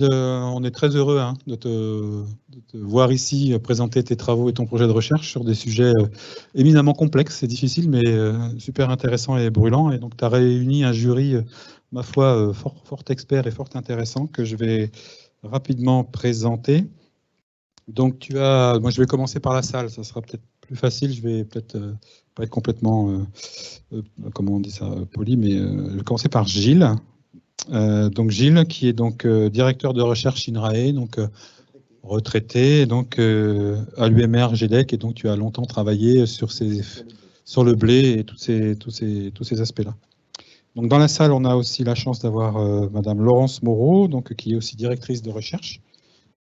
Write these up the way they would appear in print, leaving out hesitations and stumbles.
On est très heureux de te voir ici présenter tes travaux et ton projet de recherche sur des sujets éminemment complexes et difficiles, mais super intéressants et brûlants. Et donc, tu as réuni un jury, ma foi, fort expert et fort intéressant, que je vais rapidement présenter. Donc, moi, je vais commencer par la salle, ça sera peut-être plus facile. Je vais peut-être pas être complètement, comment on dit ça, poli, mais je vais commencer par Gilles. Donc Gilles, qui est donc directeur de recherche INRAE, donc retraité, donc à l'UMR GEDEC, et donc tu as longtemps travaillé sur le blé et tous ces aspects-là. Donc dans la salle, on a aussi la chance d'avoir Madame Laurence Moreau, donc qui est aussi directrice de recherche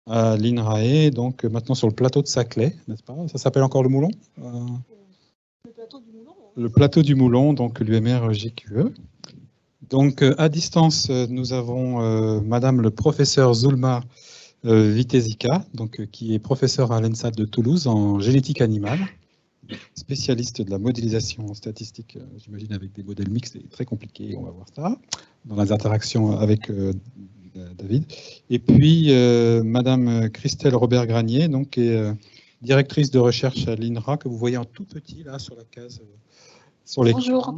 à l'INRAE, donc maintenant sur le plateau de Saclay, n'est-ce pas? Ça s'appelle encore le Moulon? Le plateau du Moulon. Le plateau du Moulon, donc l'UMR GQE. Donc, à distance, nous avons Madame le professeur Zulma Vitezika, donc, qui est professeur à l'ENSA de Toulouse en génétique animale, spécialiste de la modélisation statistique, j'imagine avec des modèles mixtes, c'est très compliqué, on va voir ça, dans les interactions avec David. Et puis, Madame Christelle Robert-Granier, donc, qui est directrice de recherche à l'INRA, que vous voyez en tout petit, là, sur la case. Sur les Bonjour.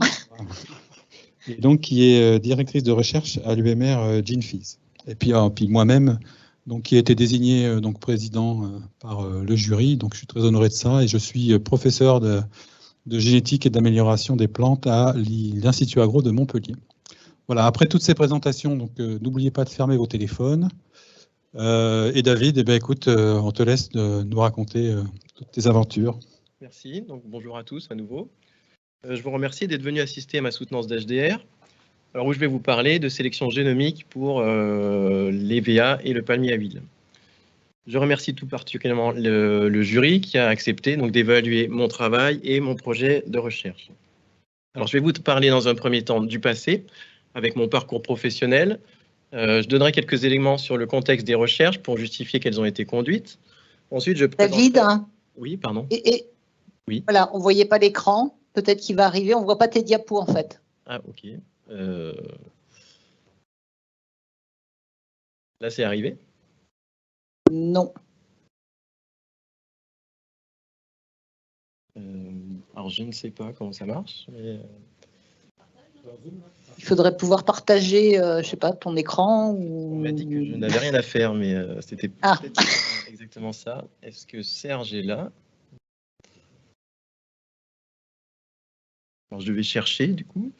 Et donc qui est directrice de recherche à l'UMR GENFIS. Et puis moi-même, donc qui a été désigné donc président par le jury. Donc je suis très honoré de ça et je suis professeur de génétique et d'amélioration des plantes à l'Institut Agro de Montpellier. Voilà. Après toutes ces présentations, donc n'oubliez pas de fermer vos téléphones. Et David, eh bien, écoute, on te laisse nous raconter toutes tes aventures. Merci. Donc bonjour à tous à nouveau. Je vous remercie d'être venu assister à ma soutenance d'HDR, alors où je vais vous parler de sélection génomique pour l'EVA et le palmier à huile. Je remercie tout particulièrement le jury qui a accepté d'évaluer mon travail et mon projet de recherche. Alors, je vais vous parler dans un premier temps du passé, avec mon parcours professionnel. Je donnerai quelques éléments sur le contexte des recherches pour justifier qu'elles ont été conduites. Ensuite, je présenterai... David. Oui, pardon. Oui. Voilà, on ne voyait pas l'écran. Peut-être qu'il va arriver. On ne voit pas tes diapos, en fait. Ah, ok. Là, c'est arrivé? Non. Alors, je ne sais pas comment ça marche. Mais... Il faudrait pouvoir partager, je ne sais pas, ton écran. Ou... On m'a dit que je n'avais rien à faire, mais c'était peut-être exactement ça. Est-ce que Serge est là? Alors, je vais chercher, du coup.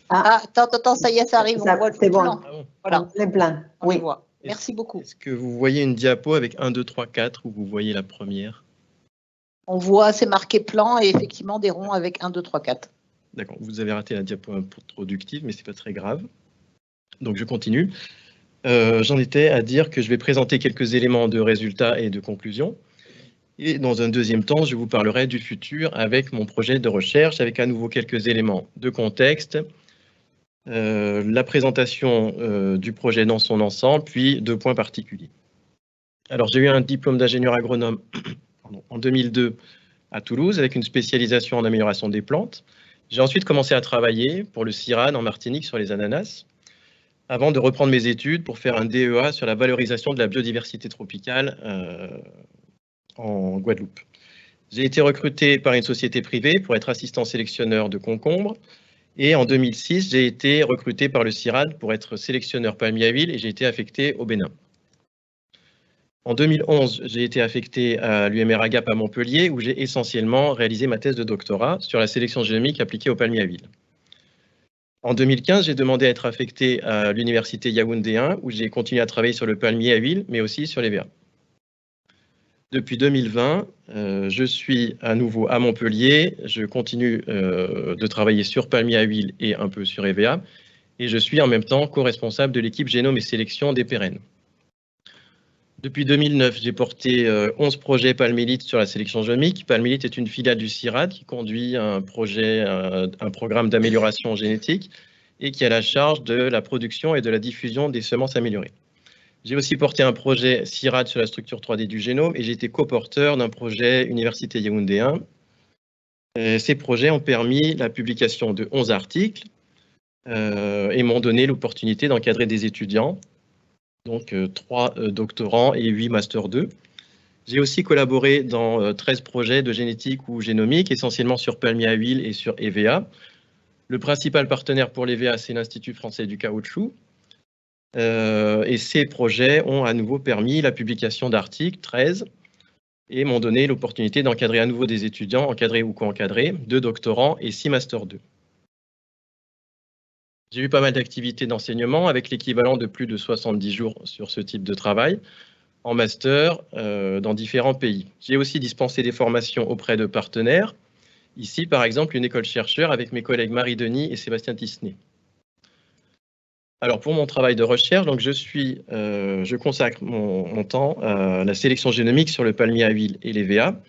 Attends, ça y est, ça arrive. On voit c'est bon. Ah bon. Voilà. C'est plein. Oui. Merci beaucoup. Est-ce que vous voyez une diapo avec 1, 2, 3, 4 ou vous voyez la première? On voit, c'est marqué plan et effectivement des ronds avec 1, 2, 3, 4. D'accord, vous avez raté la diapo introductive, mais ce n'est pas très grave. Donc, je continue. J'en étais à dire que je vais présenter quelques éléments de résultats et de conclusions. Et dans un deuxième temps, je vous parlerai du futur avec mon projet de recherche, avec à nouveau quelques éléments de contexte, la présentation du projet dans son ensemble, puis 2 points particuliers. Alors, j'ai eu un diplôme d'ingénieur agronome en 2002 à Toulouse, avec une spécialisation en amélioration des plantes. J'ai ensuite commencé à travailler pour le CIRAD en Martinique sur les ananas, avant de reprendre mes études pour faire un DEA sur la valorisation de la biodiversité tropicale en Guadeloupe. J'ai été recruté par une société privée pour être assistant sélectionneur de concombres. Et en 2006, j'ai été recruté par le CIRAD pour être sélectionneur palmier à huile et j'ai été affecté au Bénin. En 2011, j'ai été affecté à l'UMR Agap à Montpellier où j'ai essentiellement réalisé ma thèse de doctorat sur la sélection génomique appliquée au palmier à huile. En 2015, j'ai demandé à être affecté à l'université Yaoundé 1 où j'ai continué à travailler sur le palmier à huile mais aussi sur l'EVA. Depuis 2020, je suis à nouveau à Montpellier. Je continue de travailler sur palmier à huile et un peu sur EVA. Et je suis en même temps co-responsable de l'équipe génome et sélection des pérennes. Depuis 2009, j'ai porté 11 projets Palmélite sur la sélection génomique. Palmélite est une filiale du CIRAD qui conduit un programme d'amélioration génétique et qui a la charge de la production et de la diffusion des semences améliorées. J'ai aussi porté un projet CIRAD sur la structure 3D du génome et j'ai été coporteur d'un projet Université Yaoundé 1. Ces projets ont permis la publication de 11 articles et m'ont donné l'opportunité d'encadrer des étudiants donc 3 doctorants et 8 Master 2. J'ai aussi collaboré dans 13 projets de génétique ou génomique, essentiellement sur palmier à huile et sur EVA. Le principal partenaire pour l'EVA, c'est l'Institut français du caoutchouc. Et ces projets ont à nouveau permis la publication d'articles, 13, et m'ont donné l'opportunité d'encadrer à nouveau des étudiants, encadrés ou co-encadrés, 2 doctorants et 6 Master 2. J'ai eu pas mal d'activités d'enseignement avec l'équivalent de plus de 70 jours sur ce type de travail, en master dans différents pays. J'ai aussi dispensé des formations auprès de partenaires. Ici, par exemple, une école chercheur avec mes collègues Marie Denis et Sébastien Tissenet. Alors, pour mon travail de recherche, donc je consacre mon temps à la sélection génomique sur le palmier à huile et l'EVA.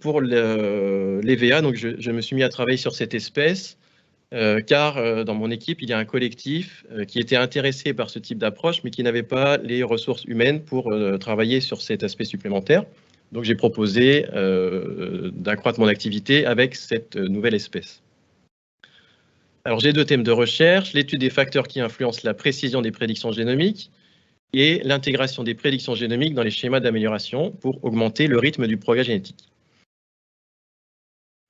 Pour l'EVA, donc je me suis mis à travailler sur cette espèce car dans mon équipe, il y a un collectif qui était intéressé par ce type d'approche, mais qui n'avait pas les ressources humaines pour travailler sur cet aspect supplémentaire. Donc j'ai proposé d'accroître mon activité avec cette nouvelle espèce. Alors j'ai 2 thèmes de recherche, l'étude des facteurs qui influencent la précision des prédictions génomiques et l'intégration des prédictions génomiques dans les schémas d'amélioration pour augmenter le rythme du progrès génétique.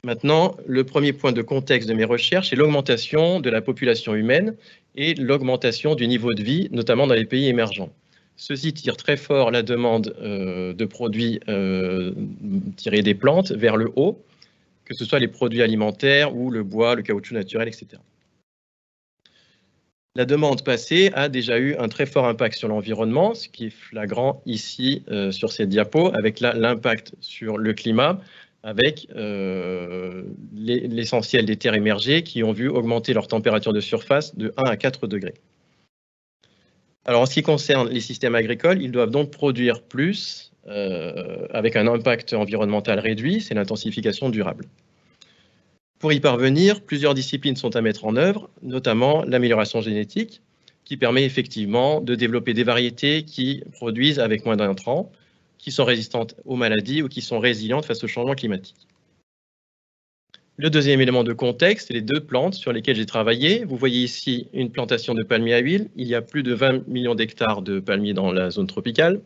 Maintenant, le premier point de contexte de mes recherches est l'augmentation de la population humaine et l'augmentation du niveau de vie, notamment dans les pays émergents. Ceci tire très fort la demande de produits tirés des plantes vers le haut, que ce soit les produits alimentaires ou le bois, le caoutchouc naturel, etc. La demande passée a déjà eu un très fort impact sur l'environnement, ce qui est flagrant ici sur cette diapo, avec l'impact sur le climat, avec l'essentiel des terres émergées qui ont vu augmenter leur température de surface de 1 à 4 degrés. Alors en ce qui concerne les systèmes agricoles, ils doivent donc produire plus avec un impact environnemental réduit, c'est l'intensification durable. Pour y parvenir, plusieurs disciplines sont à mettre en œuvre, notamment l'amélioration génétique, qui permet effectivement de développer des variétés qui produisent avec moins d'intrants, qui sont résistantes aux maladies ou qui sont résilientes face au changement climatique. Le deuxième élément de contexte, c'est les 2 plantes sur lesquelles j'ai travaillé. Vous voyez ici une plantation de palmiers à huile. Il y a plus de 20 millions d'hectares de palmiers dans la zone tropicale.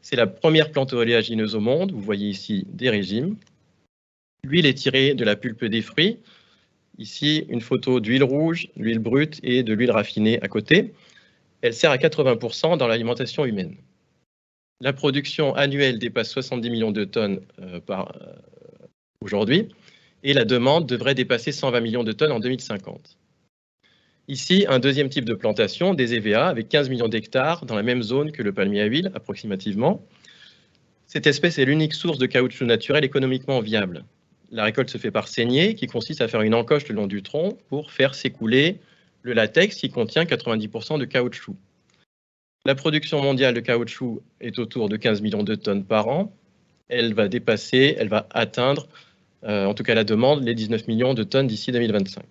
C'est la première plante oléagineuse au monde. Vous voyez ici des régimes. L'huile est tirée de la pulpe des fruits. Ici, une photo d'huile rouge, l'huile brute et de l'huile raffinée à côté. Elle sert à 80% dans l'alimentation humaine. La production annuelle dépasse 70 millions de tonnes aujourd'hui et la demande devrait dépasser 120 millions de tonnes en 2050. Ici, un deuxième type de plantation, des EVA, avec 15 millions d'hectares dans la même zone que le palmier à huile, approximativement. Cette espèce est l'unique source de caoutchouc naturel économiquement viable. La récolte se fait par saignée, qui consiste à faire une encoche le long du tronc pour faire s'écouler le latex qui contient 90% de caoutchouc. La production mondiale de caoutchouc est autour de 15 millions de tonnes par an. Elle va atteindre, en tout cas la demande, les 19 millions de tonnes d'ici 2025.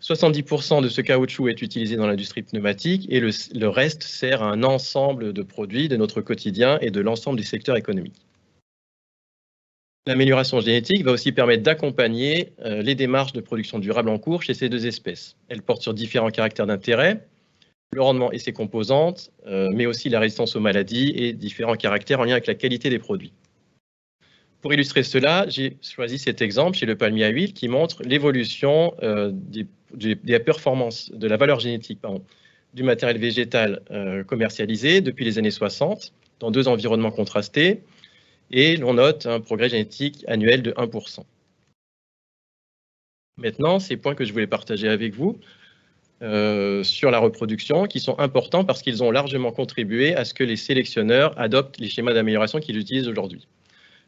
70% de ce caoutchouc est utilisé dans l'industrie pneumatique et le reste sert à un ensemble de produits de notre quotidien et de l'ensemble du secteur économique. L'amélioration génétique va aussi permettre d'accompagner les démarches de production durable en cours chez ces 2 espèces. Elle porte sur différents caractères d'intérêt, le rendement et ses composantes, mais aussi la résistance aux maladies et différents caractères en lien avec la qualité des produits. Pour illustrer cela, j'ai choisi cet exemple chez le palmier à huile qui montre l'évolution des performances, de la valeur génétique du matériel végétal commercialisé depuis les années 60 dans 2 environnements contrastés et l'on note un progrès génétique annuel de 1%. Maintenant, ces points que je voulais partager avec vous sur la reproduction qui sont importants parce qu'ils ont largement contribué à ce que les sélectionneurs adoptent les schémas d'amélioration qu'ils utilisent aujourd'hui.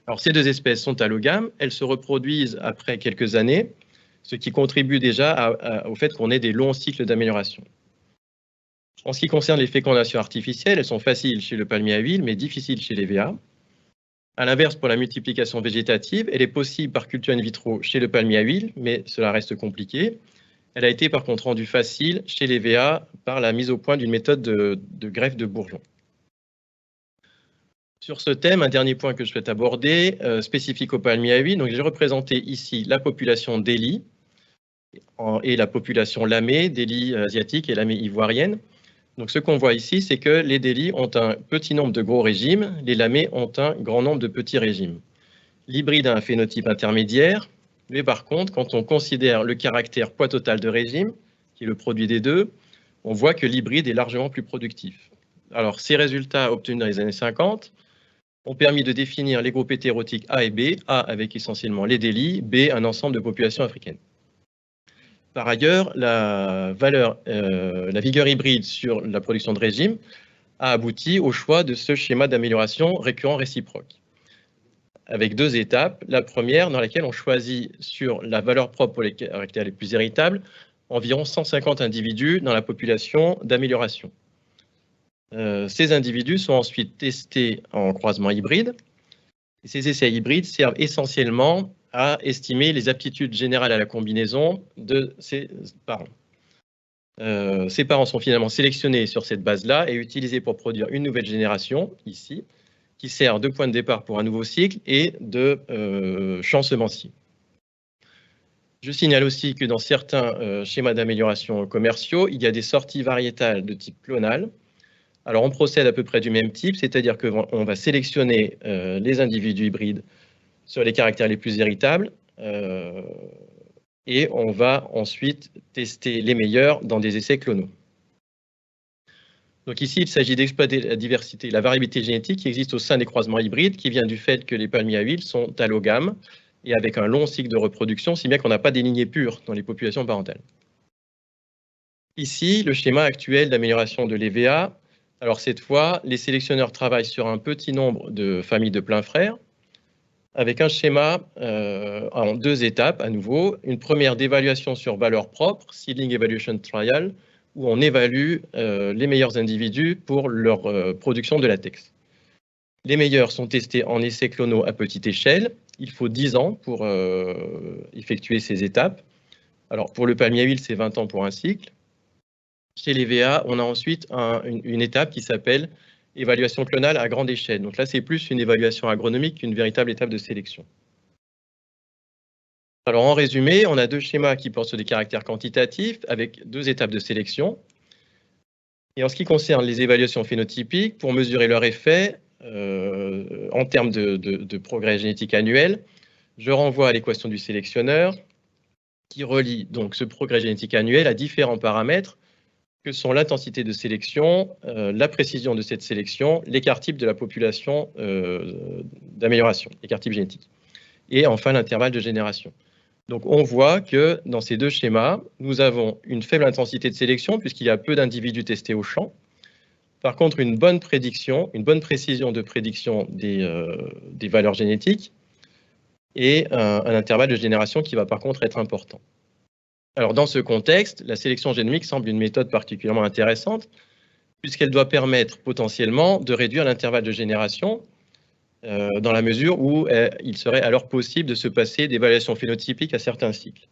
Alors ces 2 espèces sont allogames, elles se reproduisent après quelques années, ce qui contribue déjà au fait qu'on ait des longs cycles d'amélioration. En ce qui concerne les fécondations artificielles, elles sont faciles chez le palmier à huile, mais difficiles chez les VA. À l'inverse, pour la multiplication végétative, elle est possible par culture in vitro chez le palmier à huile, mais cela reste compliqué. Elle a été par contre rendue facile chez les VA par la mise au point d'une méthode de greffe de bourgeons. Sur ce thème, un dernier point que je souhaite aborder, spécifique au palmier à huile. Donc, j'ai représenté ici la population d'Élie et la population lamée, d'Élie asiatique et lamée ivoirienne. Donc ce qu'on voit ici, c'est que les délits ont un petit nombre de gros régimes, les lamés ont un grand nombre de petits régimes. L'hybride a un phénotype intermédiaire, mais par contre, quand on considère le caractère poids total de régime, qui est le produit des deux, on voit que l'hybride est largement plus productif. Alors, ces résultats obtenus dans les années 50 ont permis de définir les groupes hétérotiques A et B, A avec essentiellement les délits, B un ensemble de populations africaines. Par ailleurs, la vigueur hybride sur la production de régime a abouti au choix de ce schéma d'amélioration récurrent réciproque, avec deux étapes. La première, dans laquelle on choisit sur la valeur propre pour les caractères les plus héritables, environ 150 individus dans la population d'amélioration. Ces individus sont ensuite testés en croisement hybride. Et ces essais hybrides servent essentiellement à estimer les aptitudes générales à la combinaison de ces parents. Ces parents sont finalement sélectionnés sur cette base-là et utilisés pour produire une nouvelle génération, ici, qui sert de point de départ pour un nouveau cycle et de champ semencier. Je signale aussi que dans certains schémas d'amélioration commerciaux, il y a des sorties variétales de type clonal. Alors, on procède à peu près du même type, c'est-à-dire qu'on va sélectionner les individus hybrides sur les caractères les plus héritables et on va ensuite tester les meilleurs dans des essais clonaux. Donc ici, il s'agit d'exploiter la diversité, la variabilité génétique qui existe au sein des croisements hybrides, qui vient du fait que les palmiers à huile sont allogames et avec un long cycle de reproduction, si bien qu'on n'a pas des lignées pures dans les populations parentales. Ici, le schéma actuel d'amélioration de l'EVA. Alors cette fois, les sélectionneurs travaillent sur un petit nombre de familles de pleins frères, avec un schéma en deux étapes à nouveau. Une première d'évaluation sur valeur propre, Seedling Evaluation Trial, où on évalue les meilleurs individus pour leur production de latex. Les meilleurs sont testés en essais clonaux à petite échelle. Il faut 10 ans pour effectuer ces étapes. Alors pour le palmier à huile, c'est 20 ans pour un cycle. Chez les VA, on a ensuite une étape qui s'appelle évaluation clonale à grande échelle. Donc là, c'est plus une évaluation agronomique qu'une véritable étape de sélection. Alors en résumé, on a deux schémas qui portent sur des caractères quantitatifs avec deux étapes de sélection. Et en ce qui concerne les évaluations phénotypiques, pour mesurer leur effet en termes de progrès génétique annuel, je renvoie à l'équation du sélectionneur qui relie donc ce progrès génétique annuel à différents paramètres que sont l'intensité de sélection, la précision de cette sélection, l'écart type de la population d'amélioration, l'écart type génétique, et enfin l'intervalle de génération. Donc on voit que dans ces deux schémas, nous avons une faible intensité de sélection puisqu'il y a peu d'individus testés au champ. Par contre, une bonne précision de prédiction des valeurs génétiques et un intervalle de génération qui va par contre être important. Alors, dans ce contexte, la sélection génomique semble une méthode particulièrement intéressante puisqu'elle doit permettre potentiellement de réduire l'intervalle de génération dans la mesure où il serait alors possible de se passer d'évaluations phénotypiques à certains cycles.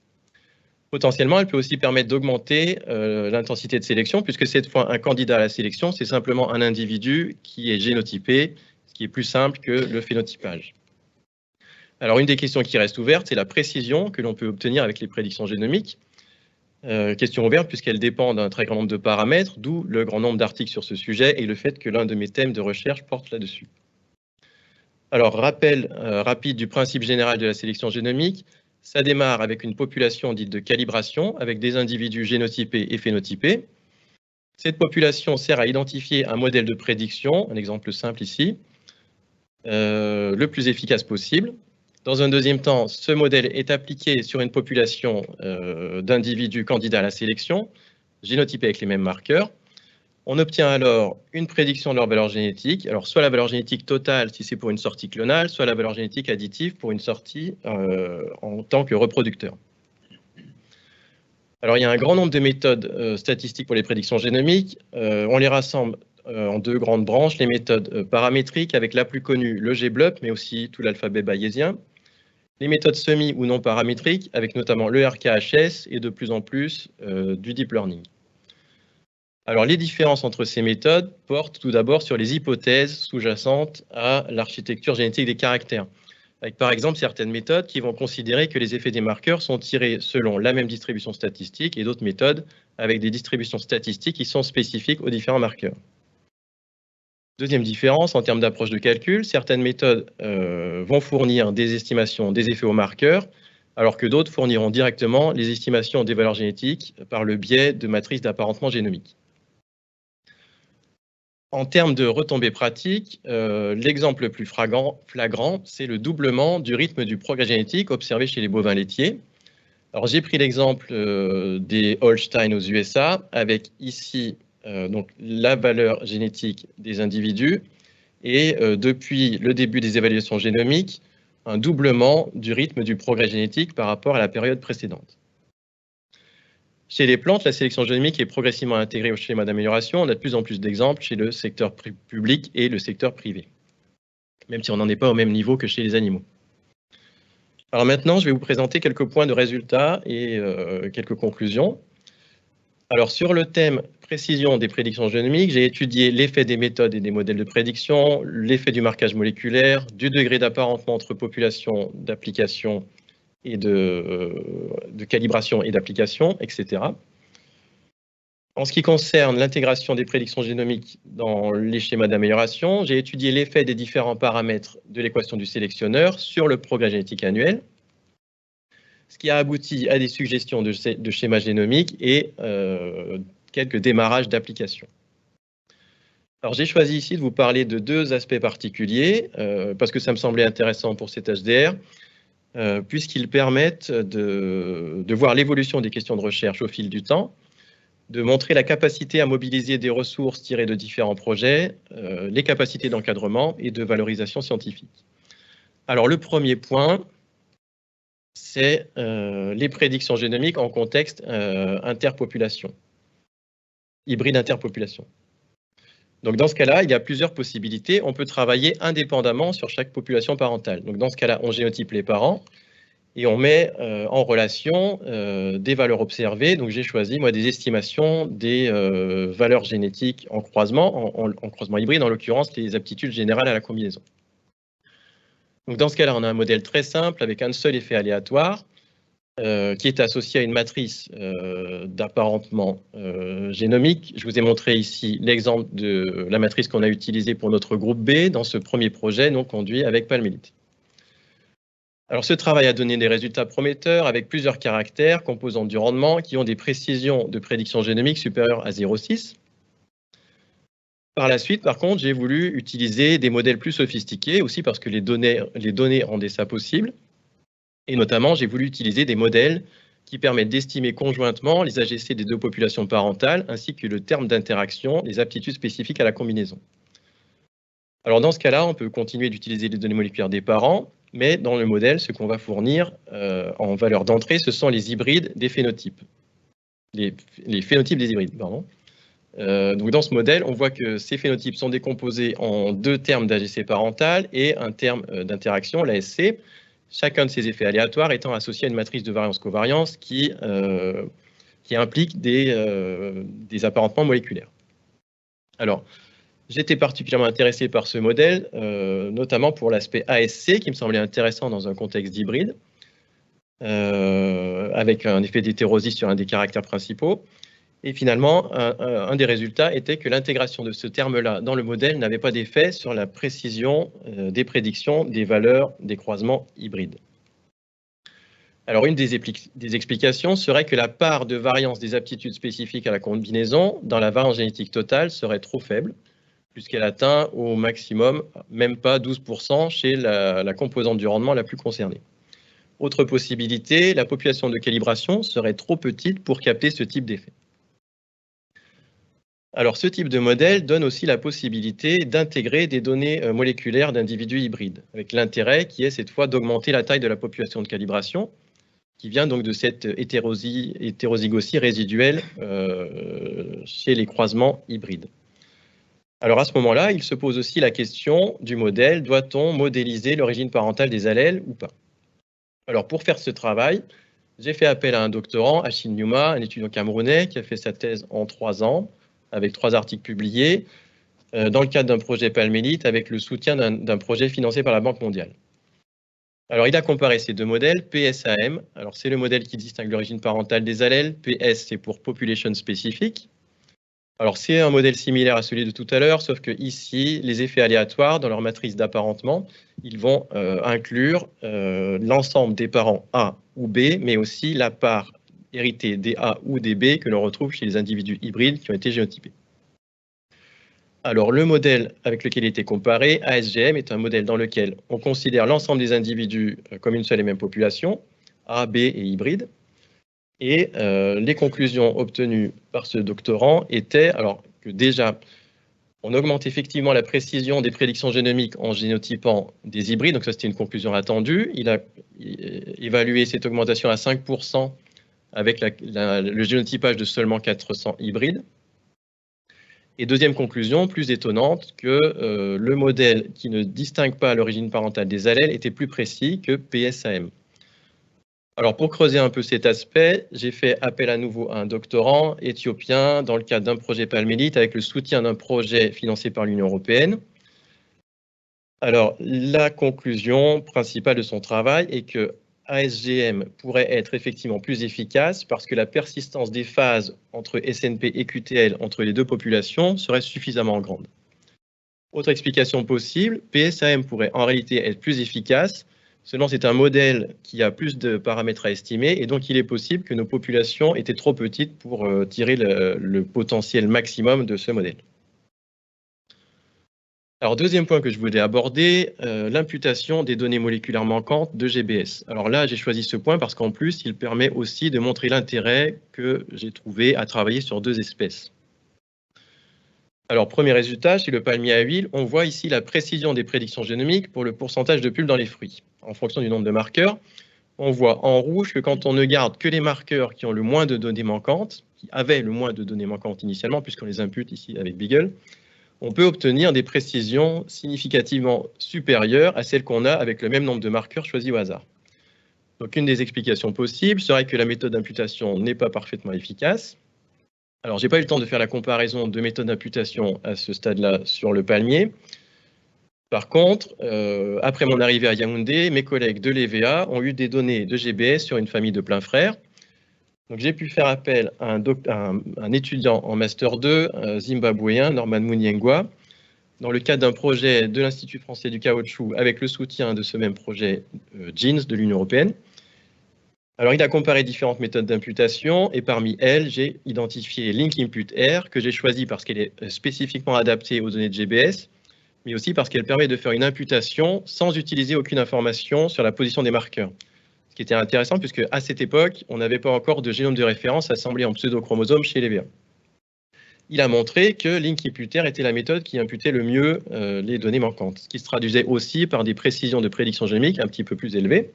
Potentiellement, elle peut aussi permettre d'augmenter l'intensité de sélection puisque cette fois, un candidat à la sélection, c'est simplement un individu qui est génotypé, ce qui est plus simple que le phénotypage. Alors, une des questions qui reste ouverte, c'est la précision que l'on peut obtenir avec les prédictions génomiques. Question ouverte puisqu'elle dépend d'un très grand nombre de paramètres, d'où le grand nombre d'articles sur ce sujet et le fait que l'un de mes thèmes de recherche porte là-dessus. Alors, rappel rapide du principe général de la sélection génomique, ça démarre avec une population dite de calibration, avec des individus génotypés et phénotypés. Cette population sert à identifier un modèle de prédiction, un exemple simple ici, le plus efficace possible. Dans un deuxième temps, ce modèle est appliqué sur une population d'individus candidats à la sélection, génotypés avec les mêmes marqueurs. On obtient alors une prédiction de leur valeur génétique, alors soit la valeur génétique totale si c'est pour une sortie clonale, soit la valeur génétique additive pour une sortie en tant que reproducteur. Alors il y a un grand nombre de méthodes statistiques pour les prédictions génomiques. On les rassemble en deux grandes branches, les méthodes paramétriques avec la plus connue, le GBLUP, mais aussi tout l'alphabet bayésien. Les méthodes semi ou non paramétriques avec notamment le RKHS et de plus en plus du deep learning. Alors, les différences entre ces méthodes portent tout d'abord sur les hypothèses sous-jacentes à l'architecture génétique des caractères. avec par exemple certaines méthodes qui vont considérer que les effets des marqueurs sont tirés selon la même distribution statistique et d'autres méthodes avec des distributions statistiques qui sont spécifiques aux différents marqueurs. Deuxième différence, en termes d'approche de calcul, certaines méthodes vont fournir des estimations des effets aux marqueurs, alors que d'autres fourniront directement les estimations des valeurs génétiques par le biais de matrices d'apparentement génomique. En termes de retombées pratiques, l'exemple le plus flagrant, c'est le doublement du rythme du progrès génétique observé chez les bovins laitiers. Alors, j'ai pris l'exemple des Holstein aux USA, avec ici donc, la valeur génétique des individus et depuis le début des évaluations génomiques, un doublement du rythme du progrès génétique par rapport à la période précédente. Chez les plantes, la sélection génomique est progressivement intégrée au schéma d'amélioration. On a de plus en plus d'exemples chez le secteur public et le secteur privé, même si on n'en est pas au même niveau que chez les animaux. Alors maintenant, je vais vous présenter quelques points de résultats et quelques conclusions. Alors sur le thème précision des prédictions génomiques, j'ai étudié l'effet des méthodes et des modèles de prédiction, l'effet du marquage moléculaire, du degré d'apparentement entre populations d'application et de calibration et d'application, etc. En ce qui concerne l'intégration des prédictions génomiques dans les schémas d'amélioration, j'ai étudié l'effet des différents paramètres de l'équation du sélectionneur sur le progrès génétique annuel, ce qui a abouti à des suggestions de schémas génomiques et quelques démarrages d'applications. Alors j'ai choisi ici de vous parler de deux aspects particuliers, parce que ça me semblait intéressant pour cet HDR, puisqu'ils permettent de voir l'évolution des questions de recherche au fil du temps, de montrer la capacité à mobiliser des ressources tirées de différents projets, les capacités d'encadrement et de valorisation scientifique. Alors le premier point, c'est les prédictions génomiques en contexte interpopulation, hybride interpopulation. Donc dans ce cas-là, il y a plusieurs possibilités. On peut travailler indépendamment sur chaque population parentale. Donc dans ce cas-là, on génotype les parents et on met en relation des valeurs observées. Donc j'ai choisi moi des estimations des valeurs génétiques en croisement, en croisement hybride, en l'occurrence les aptitudes générales à la combinaison. Donc dans ce cas-là, on a un modèle très simple avec un seul effet aléatoire qui est associé à une matrice d'apparentement génomique. Je vous ai montré ici l'exemple de la matrice qu'on a utilisée pour notre groupe B dans ce premier projet non conduit avec Palmélite. Alors ce travail a donné des résultats prometteurs avec plusieurs caractères, composantes du rendement, qui ont des précisions de prédiction génomique supérieures à 0,6. Par la suite, par contre, j'ai voulu utiliser des modèles plus sophistiqués, aussi parce que les données rendaient ça possible. Et notamment, j'ai voulu utiliser des modèles qui permettent d'estimer conjointement les AGC des deux populations parentales, ainsi que le terme d'interaction, les aptitudes spécifiques à la combinaison. Alors dans ce cas-là, on peut continuer d'utiliser les données moléculaires des parents, mais dans le modèle, ce qu'on va fournir en valeur d'entrée, ce sont les hybrides des phénotypes. Les phénotypes des hybrides, pardon. Donc dans ce modèle, on voit que ces phénotypes sont décomposés en deux termes d'AGC parental et un terme d'interaction, l'ASC, chacun de ces effets aléatoires étant associé à une matrice de variance-covariance qui implique des apparentements moléculaires. Alors, j'étais particulièrement intéressé par ce modèle, notamment pour l'aspect ASC, qui me semblait intéressant dans un contexte hybride, avec un effet d'hétérosis sur un des caractères principaux. Et finalement, un des résultats était que l'intégration de ce terme-là dans le modèle n'avait pas d'effet sur la précision des prédictions des valeurs des croisements hybrides. Alors, une des explications serait que la part de variance des aptitudes spécifiques à la combinaison dans la variance génétique totale serait trop faible, puisqu'elle atteint au maximum même pas 12% chez la composante du rendement la plus concernée. Autre possibilité, la population de calibration serait trop petite pour capter ce type d'effet. Alors, ce type de modèle donne aussi la possibilité d'intégrer des données moléculaires d'individus hybrides, avec l'intérêt qui est cette fois d'augmenter la taille de la population de calibration, qui vient donc de cette hétérozygosie résiduelle chez les croisements hybrides. Alors à ce moment-là, il se pose aussi la question du modèle, doit-on modéliser l'origine parentale des allèles ou pas? Alors pour faire ce travail, j'ai fait appel à un doctorant, Achille Nyouma, un étudiant camerounais qui a fait sa thèse en 3 ans, avec 3 articles publiés, dans le cadre d'un projet Palmélite, avec le soutien d'un projet financé par la Banque mondiale. Alors, il a comparé ces deux modèles, PSAM. Alors, c'est le modèle qui distingue l'origine parentale des allèles. PS, c'est pour population spécifique. Alors, c'est un modèle similaire à celui de tout à l'heure, sauf que ici, les effets aléatoires, dans leur matrice d'apparentement, ils vont inclure l'ensemble des parents A ou B, mais aussi la part héritée des A ou des B que l'on retrouve chez les individus hybrides qui ont été génotypés. Alors, le modèle avec lequel il était comparé, ASGM, est un modèle dans lequel on considère l'ensemble des individus comme une seule et même population, A, B et hybride. Et les conclusions obtenues par ce doctorant étaient alors, que déjà, on augmente effectivement la précision des prédictions génomiques en génotypant des hybrides. Donc ça, c'était une conclusion attendue. Il a évalué cette augmentation à 5% avec le génotypage de seulement 400 hybrides. Et deuxième conclusion, plus étonnante, que le modèle qui ne distingue pas l'origine parentale des allèles était plus précis que PSAM. Alors pour creuser un peu cet aspect, j'ai fait appel à nouveau à un doctorant éthiopien dans le cadre d'un projet Palmélite avec le soutien d'un projet financé par l'Union européenne. Alors la conclusion principale de son travail est que ASGM pourrait être effectivement plus efficace parce que la persistance des phases entre SNP et QTL entre les deux populations serait suffisamment grande. Autre explication possible, PSAM pourrait en réalité être plus efficace, seulement c'est un modèle qui a plus de paramètres à estimer et donc il est possible que nos populations étaient trop petites pour tirer le potentiel maximum de ce modèle. Alors, deuxième point que je voulais aborder, l'imputation des données moléculaires manquantes de GBS. Alors là, j'ai choisi ce point parce qu'en plus, il permet aussi de montrer l'intérêt que j'ai trouvé à travailler sur deux espèces. Alors, premier résultat, chez le palmier à huile, on voit ici la précision des prédictions génomiques pour le pourcentage de pulpe dans les fruits. En fonction du nombre de marqueurs, on voit en rouge que quand on ne garde que les marqueurs qui ont le moins de données manquantes, qui avaient le moins de données manquantes initialement, puisqu'on les impute ici avec Beagle, on peut obtenir des précisions significativement supérieures à celles qu'on a avec le même nombre de marqueurs choisis au hasard. Donc, une des explications possibles serait que la méthode d'imputation n'est pas parfaitement efficace. Alors, je n'ai pas eu le temps de faire la comparaison de méthodes d'imputation à ce stade-là sur le palmier. Par contre, après mon arrivée à Yaoundé, mes collègues de l'EVA ont eu des données de GBS sur une famille de pleins frères. Donc, j'ai pu faire appel à un étudiant en Master 2, zimbabwéen, Norman Munyengwa, dans le cadre d'un projet de l'Institut français du caoutchouc avec le soutien de ce même projet JEANS de l'Union européenne. Alors, il a comparé différentes méthodes d'imputation et parmi elles, j'ai identifié LinkImpute-R que j'ai choisi parce qu'elle est spécifiquement adaptée aux données de GBS, mais aussi parce qu'elle permet de faire une imputation sans utiliser aucune information sur la position des marqueurs. Ce qui était intéressant puisque à cette époque, on n'avait pas encore de génome de référence assemblé en pseudochromosomes chez les VA. Il a montré que LinkImpute-R était la méthode qui imputait le mieux les données manquantes, ce qui se traduisait aussi par des précisions de prédiction génomique un petit peu plus élevées.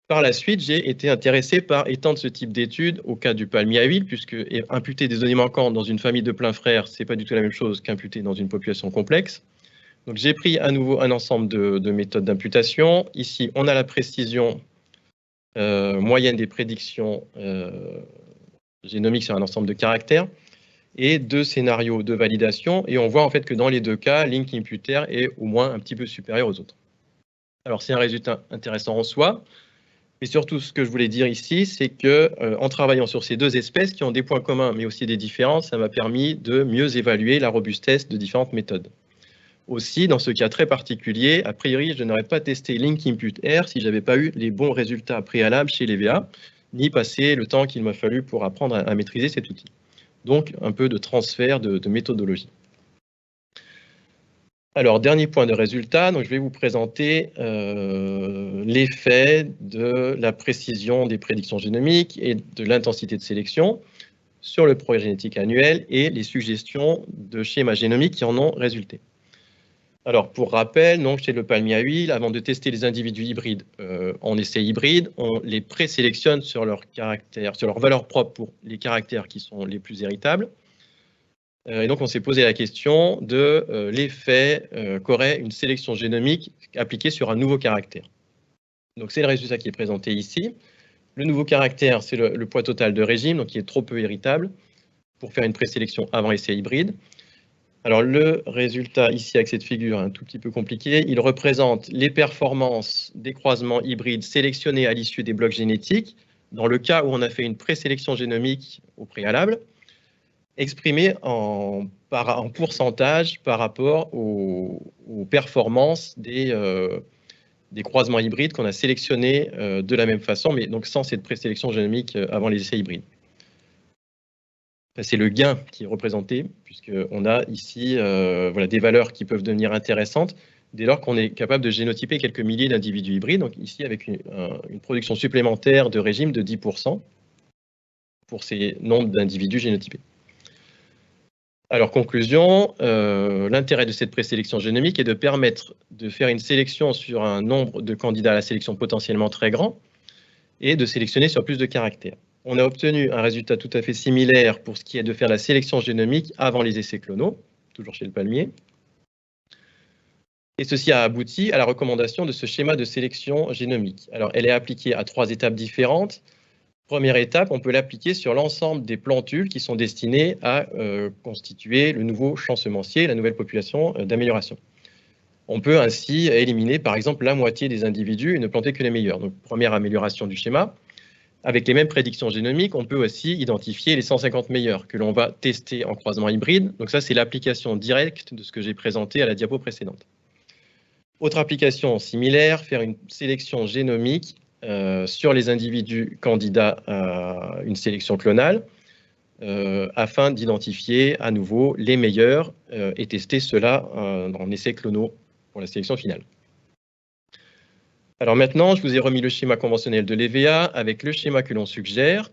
Par la suite, j'ai été intéressé par étendre ce type d'étude au cas du palmier à huile, puisque imputer des données manquantes dans une famille de pleins frères, ce n'est pas du tout la même chose qu'imputer dans une population complexe. Donc, j'ai pris à nouveau un ensemble de méthodes d'imputation. Ici, on a la précision moyenne des prédictions génomiques sur un ensemble de caractères et deux scénarios de validation. Et on voit en fait que dans les deux cas, LinkImpute-R est au moins un petit peu supérieur aux autres. Alors, c'est un résultat intéressant en soi. Et surtout, ce que je voulais dire ici, c'est qu'en travaillant sur ces deux espèces qui ont des points communs, mais aussi des différences, ça m'a permis de mieux évaluer la robustesse de différentes méthodes. Aussi, dans ce cas très particulier, a priori, je n'aurais pas testé LinkImpute-R si je n'avais pas eu les bons résultats préalables chez les VA, ni passé le temps qu'il m'a fallu pour apprendre à maîtriser cet outil. Donc, un peu de transfert de méthodologie. Alors, dernier point de résultat, donc je vais vous présenter l'effet de la précision des prédictions génomiques et de l'intensité de sélection sur le progrès génétique annuel et les suggestions de schémas génomiques qui en ont résulté. Alors, pour rappel, donc, chez le palmier à huile, avant de tester les individus hybrides en essai hybride, on les présélectionne sur leurs caractères, sur leurs valeurs propres pour les caractères qui sont les plus héritables. Et donc, on s'est posé la question de l'effet qu'aurait une sélection génomique appliquée sur un nouveau caractère. Donc, c'est le résultat qui est présenté ici. Le nouveau caractère, c'est le poids total de régime, donc qui est trop peu héritable pour faire une présélection avant essai hybride. Alors, le résultat ici avec cette figure un tout petit peu compliqué, il représente les performances des croisements hybrides sélectionnés à l'issue des blocs génétiques, dans le cas où on a fait une présélection génomique au préalable, exprimé en pourcentage par rapport aux performances des croisements hybrides qu'on a sélectionnés de la même façon, mais donc sans cette présélection génomique avant les essais hybrides. C'est le gain qui est représenté, puisqu'on a ici voilà, des valeurs qui peuvent devenir intéressantes dès lors qu'on est capable de génotyper quelques milliers d'individus hybrides, donc ici avec une production supplémentaire de régime de 10% pour ces nombres d'individus génotypés. Alors, conclusion, l'intérêt de cette présélection génomique est de permettre de faire une sélection sur un nombre de candidats à la sélection potentiellement très grand et de sélectionner sur plus de caractères. On a obtenu un résultat tout à fait similaire pour ce qui est de faire la sélection génomique avant les essais clonaux, toujours chez le palmier. Et ceci a abouti à la recommandation de ce schéma de sélection génomique. Alors, elle est appliquée à 3 étapes différentes. Première étape, on peut l'appliquer sur l'ensemble des plantules qui sont destinées à constituer le nouveau champ semencier, la nouvelle population d'amélioration. On peut ainsi éliminer, par exemple, la moitié des individus et ne planter que les meilleurs. Donc, première amélioration du schéma. Avec les mêmes prédictions génomiques, on peut aussi identifier les 150 meilleurs que l'on va tester en croisement hybride. Donc ça, c'est l'application directe de ce que j'ai présenté à la diapo précédente. Autre application similaire, faire une sélection génomique sur les individus candidats à une sélection clonale afin d'identifier à nouveau les meilleurs et tester cela en essais clonaux pour la sélection finale. Alors maintenant, je vous ai remis le schéma conventionnel de l'EVA avec le schéma que l'on suggère.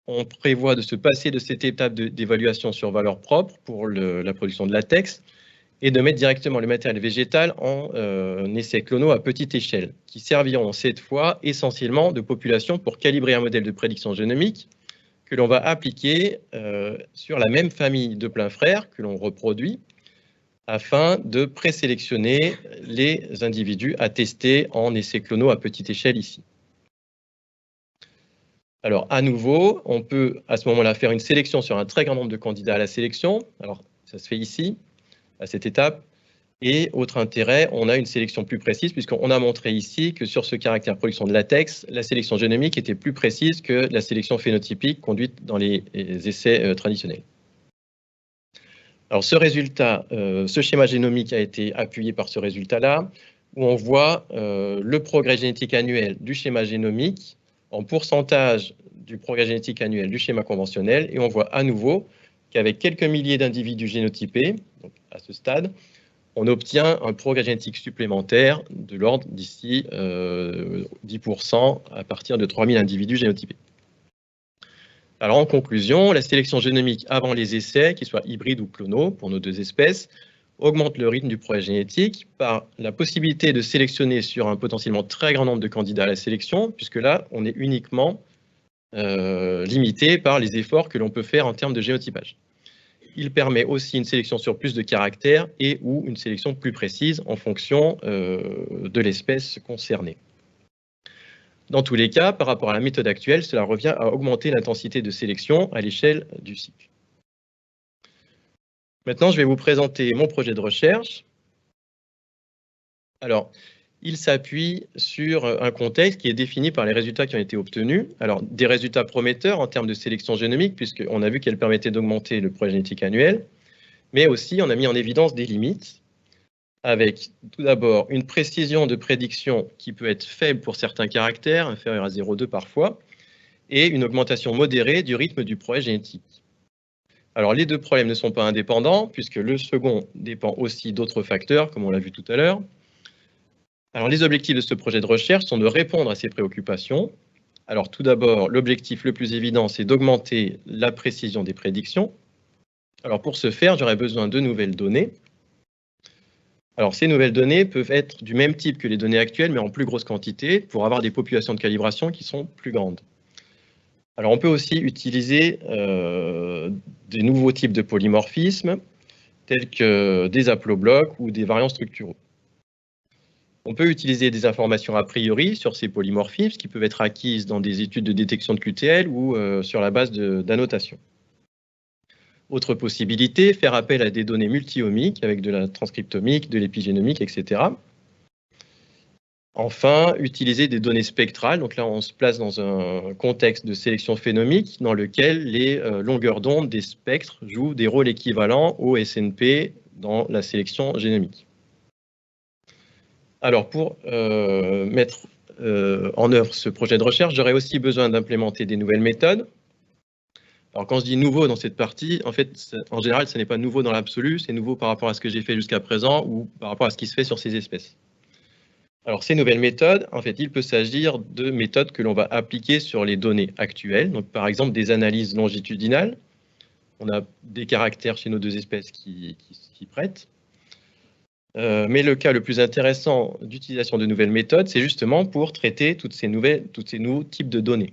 On prévoit de se passer de cette étape d'évaluation sur valeur propre pour la production de latex et de mettre directement le matériel végétal en essais clonaux à petite échelle, qui serviront cette fois essentiellement de population pour calibrer un modèle de prédiction génomique que l'on va appliquer sur la même famille de pleins frères que l'on reproduit afin de présélectionner les individus à tester en essais clonaux à petite échelle ici. Alors, à nouveau, on peut à ce moment-là faire une sélection sur un très grand nombre de candidats à la sélection. Alors, ça se fait ici, à cette étape. Et autre intérêt, on a une sélection plus précise puisqu'on a montré ici que sur ce caractère production de latex, la sélection génomique était plus précise que la sélection phénotypique conduite dans les essais traditionnels. Alors ce résultat, ce schéma génomique a été appuyé par ce résultat-là, où on voit le progrès génétique annuel du schéma génomique en pourcentage du progrès génétique annuel du schéma conventionnel, et on voit à nouveau qu'avec quelques milliers d'individus génotypés, donc à ce stade, on obtient un progrès génétique supplémentaire de l'ordre d'ici 10% à partir de 3000 individus génotypés. Alors en conclusion, la sélection génomique avant les essais, qu'ils soient hybrides ou clonaux pour nos deux espèces, augmente le rythme du progrès génétique par la possibilité de sélectionner sur un potentiellement très grand nombre de candidats à la sélection, puisque là, on est uniquement limité par les efforts que l'on peut faire en termes de génotypage. Il permet aussi une sélection sur plus de caractères et ou une sélection plus précise en fonction de l'espèce concernée. Dans tous les cas, par rapport à la méthode actuelle, cela revient à augmenter l'intensité de sélection à l'échelle du cycle. Maintenant, je vais vous présenter mon projet de recherche. Alors, il s'appuie sur un contexte qui est défini par les résultats qui ont été obtenus. Alors, des résultats prometteurs en termes de sélection génomique, puisqu'on a vu qu'elle permettait d'augmenter le progrès génétique annuel, mais aussi on a mis en évidence des limites, avec tout d'abord une précision de prédiction qui peut être faible pour certains caractères, inférieure à 0,2 parfois, et une augmentation modérée du rythme du progrès génétique. Alors, les deux problèmes ne sont pas indépendants, puisque le second dépend aussi d'autres facteurs, comme on l'a vu tout à l'heure. Alors, les objectifs de ce projet de recherche sont de répondre à ces préoccupations. Alors, tout d'abord, l'objectif le plus évident, c'est d'augmenter la précision des prédictions. Alors, pour ce faire, j'aurais besoin de nouvelles données. Alors, ces nouvelles données peuvent être du même type que les données actuelles, mais en plus grosse quantité, pour avoir des populations de calibration qui sont plus grandes. Alors, on peut aussi utiliser des nouveaux types de polymorphismes, tels que des haploblocs ou des variants structuraux. On peut utiliser des informations a priori sur ces polymorphismes qui peuvent être acquises dans des études de détection de QTL ou sur la base d'annotations. Autre possibilité, faire appel à des données multi-omiques avec de la transcriptomique, de l'épigénomique, etc. Enfin, utiliser des données spectrales. Donc là, on se place dans un contexte de sélection phénomique dans lequel les longueurs d'onde des spectres jouent des rôles équivalents au SNP dans la sélection génomique. Alors, pour mettre en œuvre ce projet de recherche, j'aurais aussi besoin d'implémenter des nouvelles méthodes. Alors, quand je dis nouveau dans cette partie, en fait, en général, ce n'est pas nouveau dans l'absolu, c'est nouveau par rapport à ce que j'ai fait jusqu'à présent ou par rapport à ce qui se fait sur ces espèces. Alors, ces nouvelles méthodes, en fait, il peut s'agir de méthodes que l'on va appliquer sur les données actuelles. Donc, par exemple, des analyses longitudinales. On a des caractères chez nos deux espèces qui s'y prêtent. Mais le cas le plus intéressant d'utilisation de nouvelles méthodes, c'est justement pour traiter tous ces nouveaux types de données.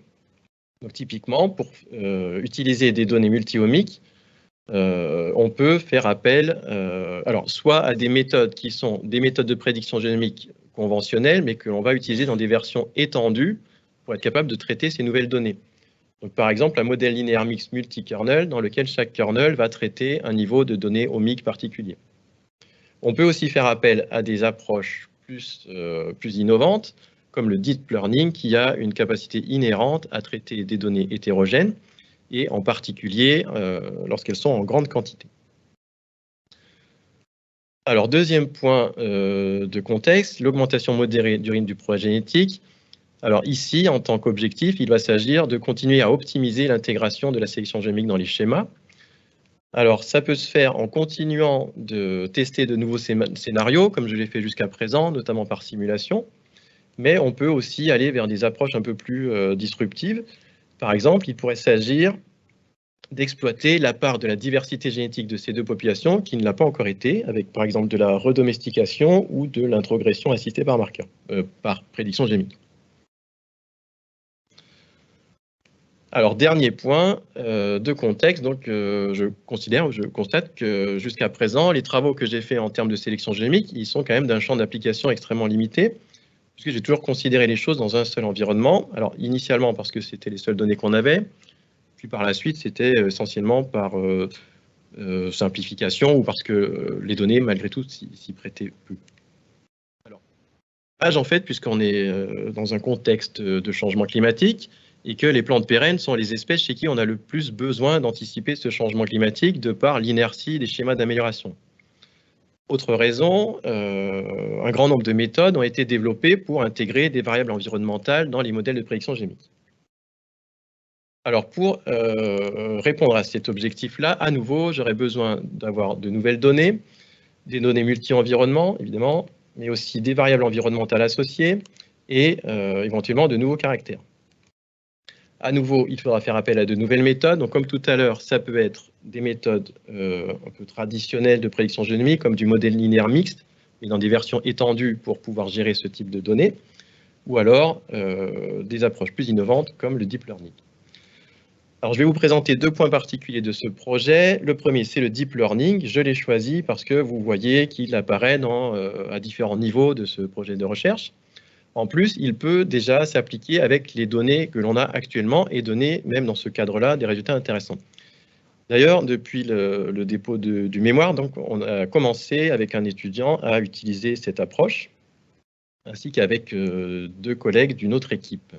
Donc, typiquement, pour utiliser des données multi-omiques, on peut faire appel alors, soit à des méthodes qui sont des méthodes de prédiction génomique conventionnelles, mais que l'on va utiliser dans des versions étendues pour être capable de traiter ces nouvelles données. Donc, par exemple, un modèle linéaire mixte multi-kernel dans lequel chaque kernel va traiter un niveau de données omiques particulier. On peut aussi faire appel à des approches plus innovantes, comme le deep learning, qui a une capacité inhérente à traiter des données hétérogènes, et en particulier lorsqu'elles sont en grande quantité. Alors, deuxième point de contexte, l'augmentation modérée du rythme du progrès génétique. Alors ici, en tant qu'objectif, il va s'agir de continuer à optimiser l'intégration de la sélection génomique dans les schémas. Alors, ça peut se faire en continuant de tester de nouveaux scénarios, comme je l'ai fait jusqu'à présent, notamment par simulation. Mais on peut aussi aller vers des approches un peu plus disruptives. Par exemple, il pourrait s'agir d'exploiter la part de la diversité génétique de ces deux populations qui ne l'a pas encore été, avec par exemple de la redomestication ou de l'introgression assistée par marqueur, par prédiction génomique. Alors, dernier point de contexte, donc je constate que jusqu'à présent, les travaux que j'ai faits en termes de sélection génomique, ils sont quand même d'un champ d'application extrêmement limité, puisque j'ai toujours considéré les choses dans un seul environnement. Alors, initialement parce que c'était les seules données qu'on avait, puis par la suite, c'était essentiellement par simplification ou parce que les données, malgré tout, s'y prêtaient peu. Alors, en fait, puisqu'on est dans un contexte de changement climatique, et que les plantes pérennes sont les espèces chez qui on a le plus besoin d'anticiper ce changement climatique de par l'inertie des schémas d'amélioration. Autre raison, un grand nombre de méthodes ont été développées pour intégrer des variables environnementales dans les modèles de prédiction génomique. Alors pour répondre à cet objectif-là, à nouveau, j'aurais besoin d'avoir de nouvelles données, des données multi-environnements, évidemment, mais aussi des variables environnementales associées et éventuellement de nouveaux caractères. À nouveau, il faudra faire appel à de nouvelles méthodes. Donc, comme tout à l'heure, ça peut être des méthodes un peu traditionnelles de prédiction génomique, comme du modèle linéaire mixte, mais dans des versions étendues pour pouvoir gérer ce type de données, ou alors des approches plus innovantes, comme le deep learning. Alors, je vais vous présenter deux points particuliers de ce projet. Le premier, c'est le deep learning. Je l'ai choisi parce que vous voyez qu'il apparaît à différents niveaux de ce projet de recherche. En plus, il peut déjà s'appliquer avec les données que l'on a actuellement et donner, même dans ce cadre-là, des résultats intéressants. D'ailleurs, depuis le dépôt du mémoire, donc, on a commencé avec un étudiant à utiliser cette approche, ainsi qu'avec deux collègues d'une autre équipe.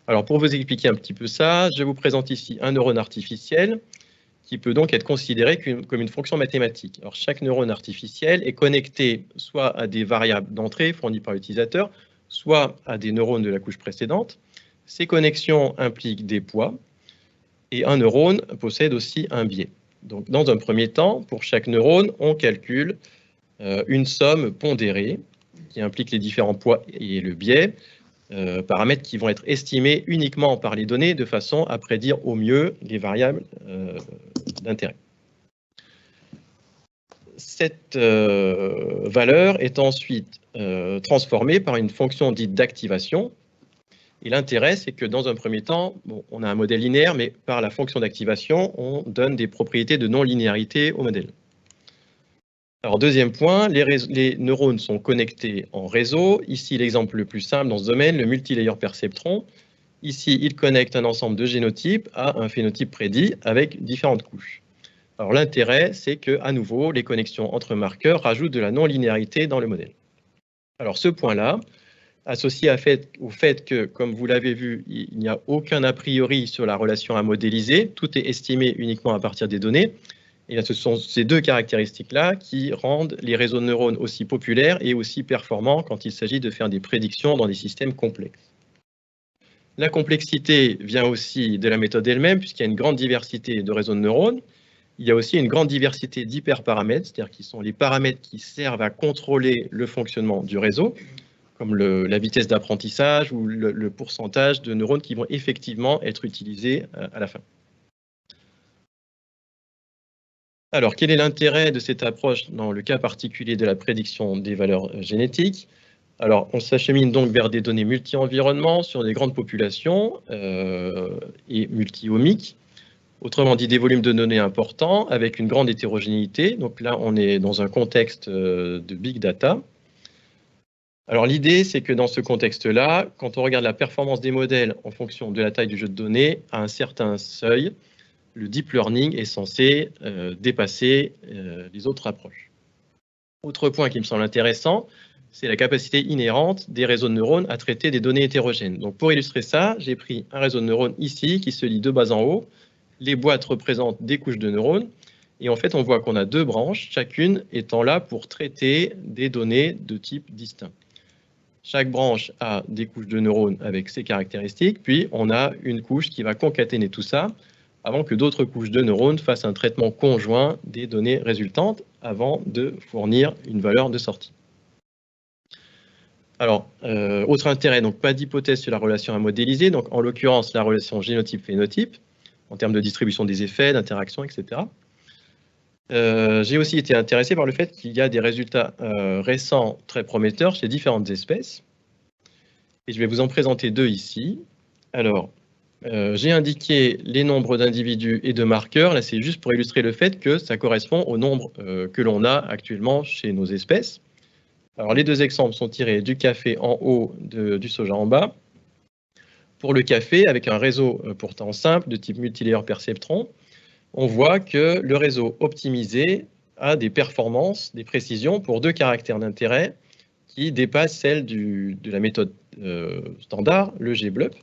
Alors, pour vous expliquer un petit peu ça, je vous présente ici un neurone artificiel qui peut donc être considéré comme une fonction mathématique. Alors, chaque neurone artificiel est connecté soit à des variables d'entrée fournies par l'utilisateur, soit à des neurones de la couche précédente. Ces connexions impliquent des poids et un neurone possède aussi un biais. Donc, dans un premier temps, pour chaque neurone, on calcule une somme pondérée qui implique les différents poids et le biais, paramètres qui vont être estimés uniquement par les données de façon à prédire au mieux les variables d'intérêt. Cette valeur est ensuite transformée par une fonction dite d'activation. Et l'intérêt, c'est que dans un premier temps, on a un modèle linéaire, mais par la fonction d'activation, on donne des propriétés de non-linéarité au modèle. Alors, deuxième point, les neurones sont connectés en réseau. Ici, l'exemple le plus simple dans ce domaine, le multilayer perceptron. Ici, il connecte un ensemble de génotypes à un phénotype prédit avec différentes couches. Alors l'intérêt, c'est que à nouveau, les connexions entre marqueurs rajoutent de la non-linéarité dans le modèle. Alors ce point-là, associé au fait que, comme vous l'avez vu, il n'y a aucun a priori sur la relation à modéliser, tout est estimé uniquement à partir des données, et bien, ce sont ces deux caractéristiques-là qui rendent les réseaux de neurones aussi populaires et aussi performants quand il s'agit de faire des prédictions dans des systèmes complexes. La complexité vient aussi de la méthode elle-même, puisqu'il y a une grande diversité de réseaux de neurones. Il y a aussi une grande diversité d'hyperparamètres, c'est-à-dire qui sont les paramètres qui servent à contrôler le fonctionnement du réseau, comme la vitesse d'apprentissage ou le pourcentage de neurones qui vont effectivement être utilisés à la fin. Alors, quel est l'intérêt de cette approche dans le cas particulier de la prédiction des valeurs génétiques? Alors, on s'achemine donc vers des données multi-environnements sur des grandes populations et multi-omiques. Autrement dit, des volumes de données importants avec une grande hétérogénéité. Donc là, on est dans un contexte de big data. Alors l'idée, c'est que dans ce contexte-là, quand on regarde la performance des modèles en fonction de la taille du jeu de données, à un certain seuil, le deep learning est censé dépasser les autres approches. Autre point qui me semble intéressant, c'est la capacité inhérente des réseaux de neurones à traiter des données hétérogènes. Donc pour illustrer ça, j'ai pris un réseau de neurones ici qui se lit de bas en haut. Les boîtes représentent des couches de neurones. Et en fait, on voit qu'on a deux branches, chacune étant là pour traiter des données de type distinct. Chaque branche a des couches de neurones avec ses caractéristiques, puis on a une couche qui va concaténer tout ça avant que d'autres couches de neurones fassent un traitement conjoint des données résultantes avant de fournir une valeur de sortie. Alors, autre intérêt, donc pas d'hypothèse sur la relation à modéliser, donc en l'occurrence la relation génotype-phénotype, en termes de distribution des effets, d'interaction, etc. J'ai aussi été intéressé par le fait qu'il y a des résultats récents très prometteurs chez différentes espèces. Et je vais vous en présenter deux ici. Alors, j'ai indiqué les nombres d'individus et de marqueurs. Là, c'est juste pour illustrer le fait que ça correspond au nombre que l'on a actuellement chez nos espèces. Alors, les deux exemples sont tirés du café en haut, du soja en bas. Pour le café, avec un réseau pourtant simple de type multilayer perceptron, on voit que le réseau optimisé a des performances, des précisions pour deux caractères d'intérêt qui dépassent celles de la méthode standard, le GBLUP.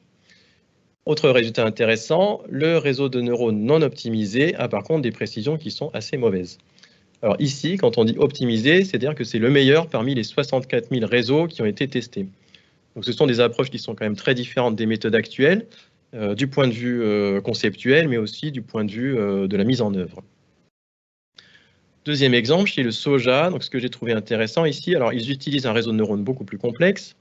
Autre résultat intéressant, le réseau de neurones non optimisé a par contre des précisions qui sont assez mauvaises. Alors ici, quand on dit optimisé, c'est-à-dire que c'est le meilleur parmi les 64 000 réseaux qui ont été testés. Donc ce sont des approches qui sont quand même très différentes des méthodes actuelles, du point de vue conceptuel, mais aussi du point de vue de la mise en œuvre. Deuxième exemple, chez le soja, donc ce que j'ai trouvé intéressant ici, alors ils utilisent un réseau de neurones beaucoup plus complexe,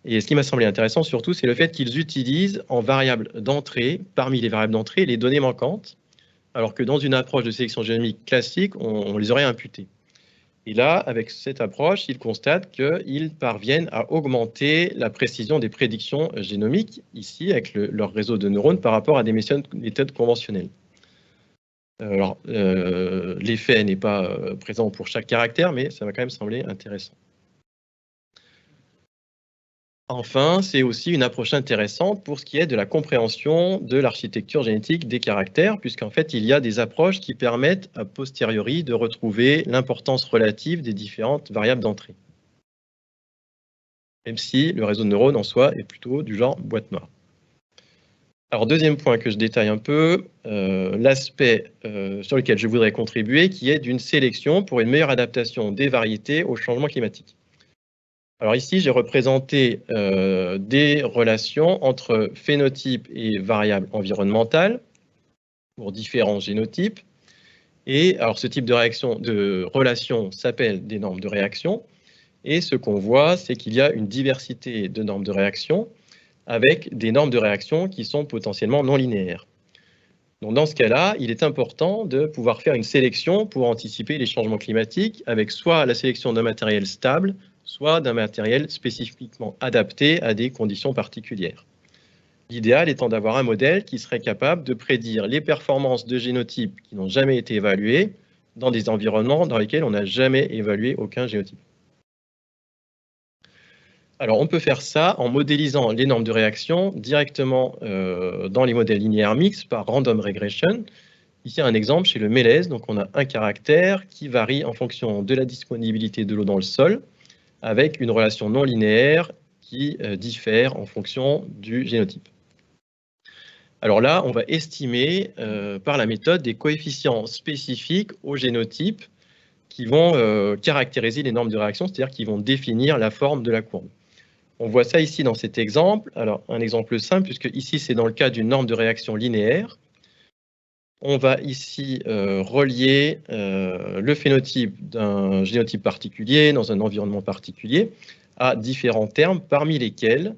et ce qui m'a semblé intéressant surtout, c'est le fait qu'ils utilisent en variable d'entrée, parmi les variables d'entrée, les données manquantes, alors que dans une approche de sélection génomique classique, on les aurait imputées. Et là, avec cette approche, ils constatent qu'ils parviennent à augmenter la précision des prédictions génomiques, ici, avec leur réseau de neurones, par rapport à des méthodes conventionnelles. Alors, l'effet n'est pas présent pour chaque caractère, mais ça m'a quand même semblé intéressant. Enfin, c'est aussi une approche intéressante pour ce qui est de la compréhension de l'architecture génétique des caractères, puisqu'en fait, il y a des approches qui permettent a posteriori de retrouver l'importance relative des différentes variables d'entrée. Même si le réseau de neurones en soi est plutôt du genre boîte noire. Alors, deuxième point que je détaille un peu, l'aspect sur lequel je voudrais contribuer, qui est d'une sélection pour une meilleure adaptation des variétés au changement climatique. Alors ici, j'ai représenté des relations entre phénotypes et variables environnementales pour différents génotypes. Et alors ce type de relation s'appelle des normes de réaction. Et ce qu'on voit, c'est qu'il y a une diversité de normes de réaction avec des normes de réaction qui sont potentiellement non linéaires. Donc dans ce cas-là, il est important de pouvoir faire une sélection pour anticiper les changements climatiques avec soit la sélection d'un matériel stable, soit d'un matériel spécifiquement adapté à des conditions particulières. L'idéal étant d'avoir un modèle qui serait capable de prédire les performances de génotypes qui n'ont jamais été évalués dans des environnements dans lesquels on n'a jamais évalué aucun génotype. Alors, on peut faire ça en modélisant les normes de réaction directement dans les modèles linéaires mixtes par random regression. Ici, un exemple chez le mélèze, donc on a un caractère qui varie en fonction de la disponibilité de l'eau dans le sol, avec une relation non linéaire qui diffère en fonction du génotype. Alors là, on va estimer par la méthode des coefficients spécifiques au génotype qui vont caractériser les normes de réaction, c'est-à-dire qui vont définir la forme de la courbe. On voit ça ici dans cet exemple. Alors, un exemple simple, puisque ici, c'est dans le cas d'une norme de réaction linéaire. On va ici relier le phénotype d'un génotype particulier dans un environnement particulier à différents termes, parmi lesquels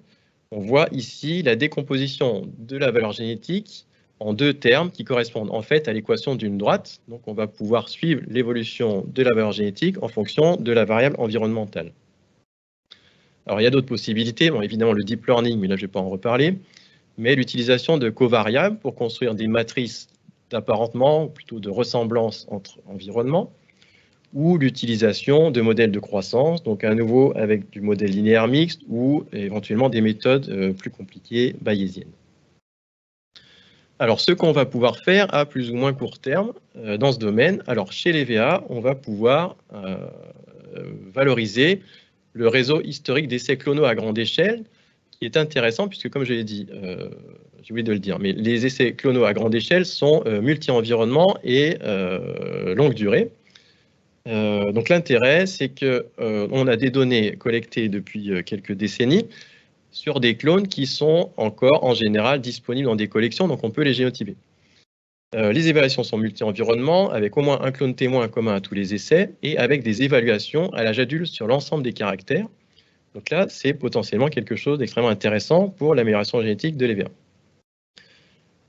on voit ici la décomposition de la valeur génétique en deux termes qui correspondent en fait à l'équation d'une droite. Donc on va pouvoir suivre l'évolution de la valeur génétique en fonction de la variable environnementale. Alors il y a d'autres possibilités, bon, évidemment le deep learning, mais là je ne vais pas en reparler, mais l'utilisation de covariables pour construire des matrices d'apparentement, ou plutôt de ressemblance entre environnements, ou l'utilisation de modèles de croissance, donc à nouveau avec du modèle linéaire mixte ou éventuellement des méthodes plus compliquées bayésiennes. Alors, ce qu'on va pouvoir faire à plus ou moins court terme dans ce domaine, alors chez les VA, on va pouvoir valoriser le réseau historique d'essais clonaux à grande échelle, qui est intéressant puisque, comme je l'ai dit, j'ai oublié de le dire, mais les essais clonaux à grande échelle sont multi-environnements et longue durée. Donc l'intérêt, c'est qu'on a des données collectées depuis quelques décennies sur des clones qui sont encore en général disponibles dans des collections, donc on peut les génotyper. Les évaluations sont multi-environnements, avec au moins un clone témoin commun à tous les essais, et avec des évaluations à l'âge adulte sur l'ensemble des caractères. Donc là, c'est potentiellement quelque chose d'extrêmement intéressant pour l'amélioration génétique de l'EVA.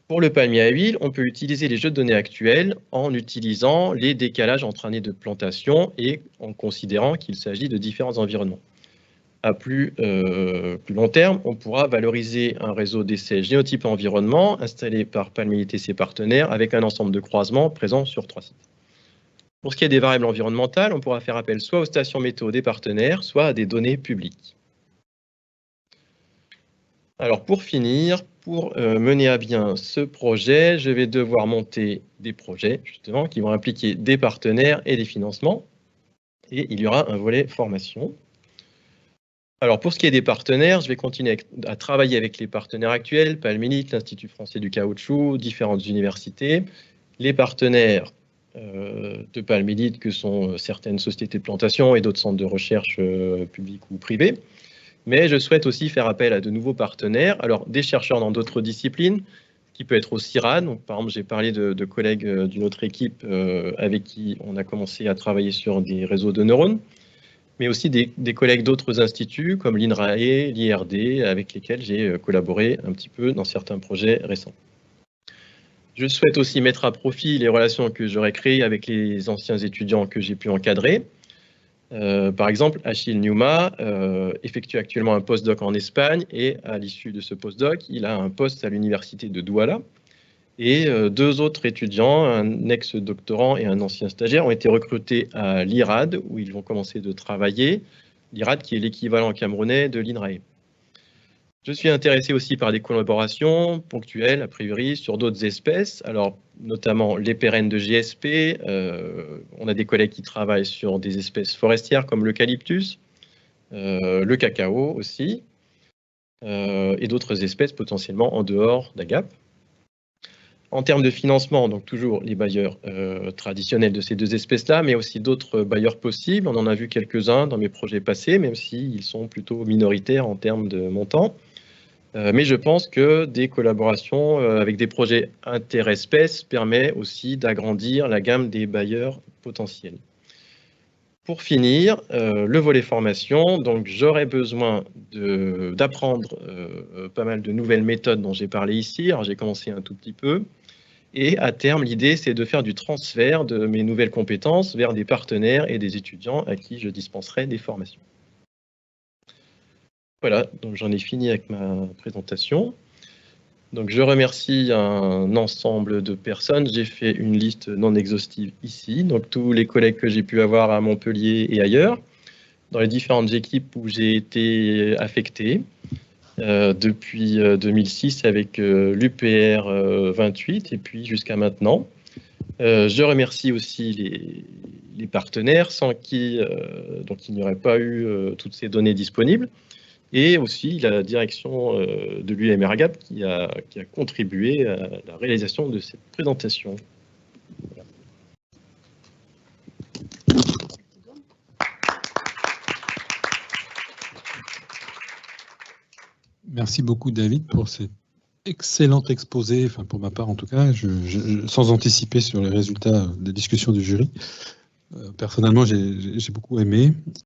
Pour le palmier à huile, on peut utiliser les jeux de données actuels en utilisant les décalages entre années de plantation et en considérant qu'il s'agit de différents environnements. À plus long terme, on pourra valoriser un réseau d'essais génotype environnement installé par Palmilité et ses partenaires avec un ensemble de croisements présents sur 3 sites. Pour ce qui est des variables environnementales, on pourra faire appel soit aux stations météo des partenaires, soit à des données publiques. Alors pour finir, pour mener à bien ce projet, je vais devoir monter des projets justement qui vont impliquer des partenaires et des financements. Et il y aura un volet formation. Alors pour ce qui est des partenaires, je vais continuer à travailler avec les partenaires actuels, Palmilite, l'Institut français du caoutchouc, différentes universités, les partenaires de Palmilite que sont certaines sociétés de plantation et d'autres centres de recherche publics ou privés. Mais je souhaite aussi faire appel à de nouveaux partenaires, alors des chercheurs dans d'autres disciplines, qui peut être au CIRAD. Donc, par exemple, j'ai parlé de collègues d'une autre équipe avec qui on a commencé à travailler sur des réseaux de neurones, mais aussi des collègues d'autres instituts comme l'INRAE, l'IRD, avec lesquels j'ai collaboré un petit peu dans certains projets récents. Je souhaite aussi mettre à profit les relations que j'aurais créées avec les anciens étudiants que j'ai pu encadrer. Par exemple, Achille Newma effectue actuellement un postdoc en Espagne et à l'issue de ce postdoc, il a un poste à l'université de Douala. Et deux autres étudiants, un ex-doctorant et un ancien stagiaire, ont été recrutés à l'IRAD où ils vont commencer de travailler. L'IRAD qui est l'équivalent camerounais de l'INRAE. Je suis intéressé aussi par des collaborations ponctuelles, a priori, sur d'autres espèces, alors notamment les pérennes de GSP. On a des collègues qui travaillent sur des espèces forestières comme l'eucalyptus, le cacao aussi, et d'autres espèces potentiellement en dehors d'Agap. En termes de financement, donc toujours les bailleurs traditionnels de ces deux espèces-là, mais aussi d'autres bailleurs possibles. On en a vu quelques-uns dans mes projets passés, même s'ils sont plutôt minoritaires en termes de montant. Mais je pense que des collaborations avec des projets interespèces permet aussi d'agrandir la gamme des bailleurs potentiels. Pour finir, le volet formation, donc j'aurais besoin d'apprendre pas mal de nouvelles méthodes dont j'ai parlé ici. Alors j'ai commencé un tout petit peu. Et à terme, l'idée, c'est de faire du transfert de mes nouvelles compétences vers des partenaires et des étudiants à qui je dispenserai des formations. Voilà, donc j'en ai fini avec ma présentation. Donc je remercie un ensemble de personnes. J'ai fait une liste non exhaustive ici, donc tous les collègues que j'ai pu avoir à Montpellier et ailleurs, dans les différentes équipes où j'ai été affecté, depuis 2006 avec l'UPR 28 et puis jusqu'à maintenant. Je remercie aussi les partenaires sans qui donc il n'y aurait pas eu toutes ces données disponibles, et aussi la direction de l'UM Ergat qui a contribué à la réalisation de cette présentation. Voilà. Merci beaucoup David pour cet excellent exposé, enfin pour ma part en tout cas, sans anticiper sur les résultats des discussions du jury. Personnellement, j'ai beaucoup aimé.